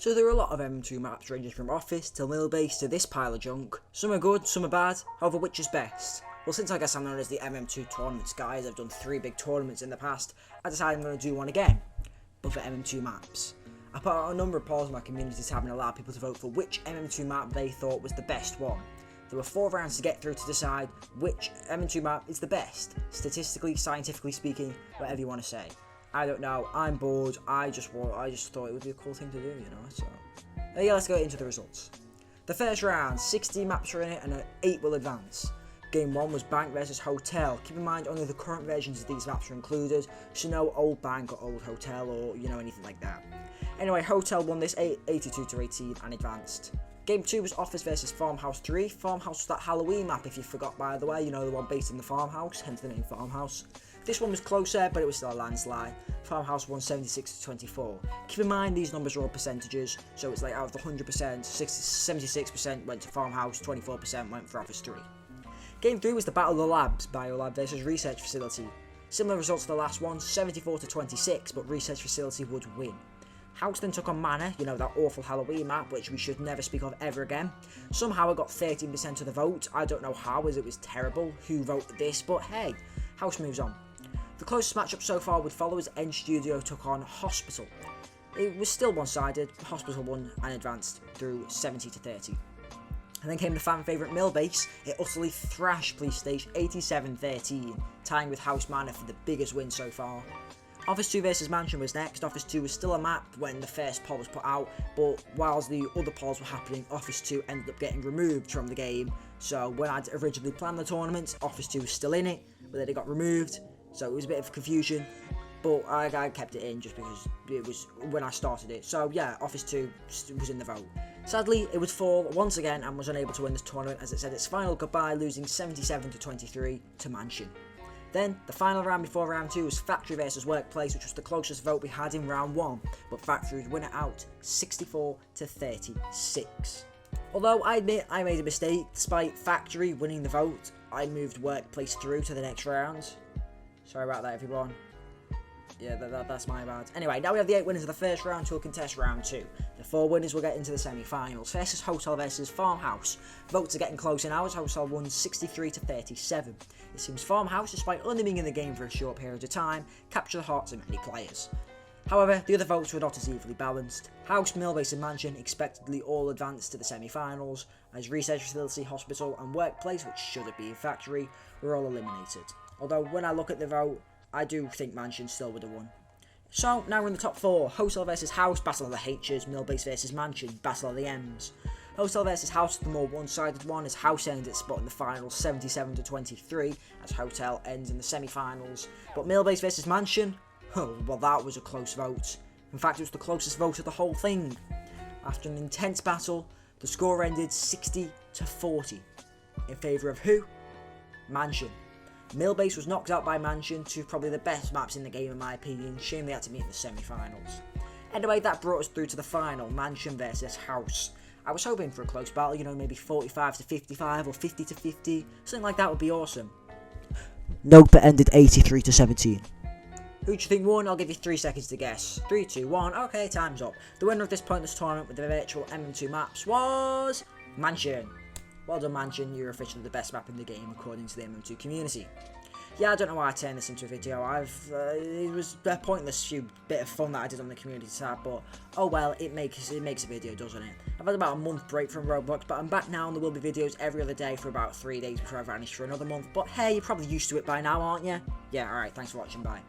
So there are a lot of MM2 maps ranging from office to mill base to this pile of junk. Some are good, some are bad, however which is best? Well, since I guess I'm known as the MM2 tournaments guys, I've done 3 big tournaments in the past, I decided I'm going to do one again, but for MM2 maps. I put out a number of polls in my community tab and allowed people to vote for which MM2 map they thought was the best one. There were 4 rounds to get through to decide which MM2 map is the best, statistically, scientifically speaking, whatever you want to say. I don't know, I'm bored, I just thought it would be a cool thing to do, you know, so. Yeah, let's go into the results. The first round, 16 maps are in it and 8 will advance. Game 1 was Bank versus Hotel. Keep in mind only the current versions of these maps are included, so no old Bank or old Hotel or, you know, anything like that. Anyway, Hotel won this 82 to 18 and advanced. Game 2 was Office versus Farmhouse 3. Farmhouse was that Halloween map, if you forgot, by the way, you know, the one based in the farmhouse, hence the name Farmhouse. This one was closer, but it was still a landslide. Farmhouse won 76 to 24. Keep in mind these numbers are all percentages, so it's like out of the 100%, 76% went to Farmhouse, 24% went for Office 3. Game 3 was the Battle of the Labs, Biolab versus Research Facility. Similar results to the last one, 74 to 26, but Research Facility would win. House then took on Manor, you know, that awful Halloween map, which we should never speak of ever again. Somehow it got 13% of the vote. I don't know how, as it was terrible who voted this, but hey, House moves on. The closest matchup so far would follow as N Studio took on Hospital. It was still one-sided, Hospital won and advanced through 70 to 30. And then came the fan favourite Mill Base. It utterly thrashed Police Station 87-13, tying with House Manor for the biggest win so far. Office 2 versus Mansion was next. Office 2 was still a map when the first poll was put out, but whilst the other polls were happening, Office 2 ended up getting removed from the game. So when I'd originally planned the tournament, Office 2 was still in it, but then it got removed. So it was a bit of confusion, but I kept it in just because it was when I started it. So yeah, Office 2 was in the vote. Sadly, it would fall once again and was unable to win this tournament as it said its final goodbye, losing 77 to 23 to Mansion. Then, the final round before round 2 was Factory versus Workplace, which was the closest vote we had in round 1, but Factory would win it out 64 to 36. Although I admit I made a mistake, despite Factory winning the vote, I moved Workplace through to the next round. Sorry about that, everyone. Yeah, that's my bad. Anyway, now we have the 8 winners of the first round who will contest round 2. The 4 winners will get into the semi-finals. First is Hotel versus Farmhouse. Votes are getting closer now as Hotel won 63 to 37. It seems Farmhouse, despite only being in the game for a short period of time, captured the hearts of many players. However, the other votes were not as evenly balanced. House, Millbase and Mansion expectedly all advanced to the semi-finals, as Research Facility, Hospital and Workplace, which should have been Factory, were all eliminated. Although when I look at the vote, I do think Mansion still would have won. So, now we're in the top 4. Hotel versus House, Battle of the H's. Millbase versus Mansion, Battle of the M's. Hotel versus House, the more one-sided one, as House ended its spot in the finals 77 to 23, as Hotel ends in the semi-finals. But Millbase versus Mansion, oh, well that was a close vote. In fact, it was the closest vote of the whole thing. After an intense battle, the score ended 60 to 40. In favour of who? Mansion. Millbase was knocked out by Mansion, two probably the best maps in the game in my opinion. Shame they had to meet in the semi-finals. Anyway, that brought us through to the final, Mansion versus House. I was hoping for a close battle, you know, maybe 45 to 55 or 50 to 50, something like that would be awesome. Nope, it ended 83 to 17. Who do you think won? I'll give you 3 seconds to guess. 3, 2, 1, okay, time's up. The winner of this pointless tournament with the virtual MM2 maps was Mansion. Well done, Mansion, you're officially the best map in the game according to the MM2 community. Yeah, I don't know why I turned this into a video. It was a pointless bit of fun that I did on the community tab, but oh well, it makes a video, doesn't it? I've had about a month break from Roblox, but I'm back now and there will be videos every other day for about 3 days before I vanish for another month. But hey, you're probably used to it by now, aren't you? Yeah, alright, thanks for watching, bye.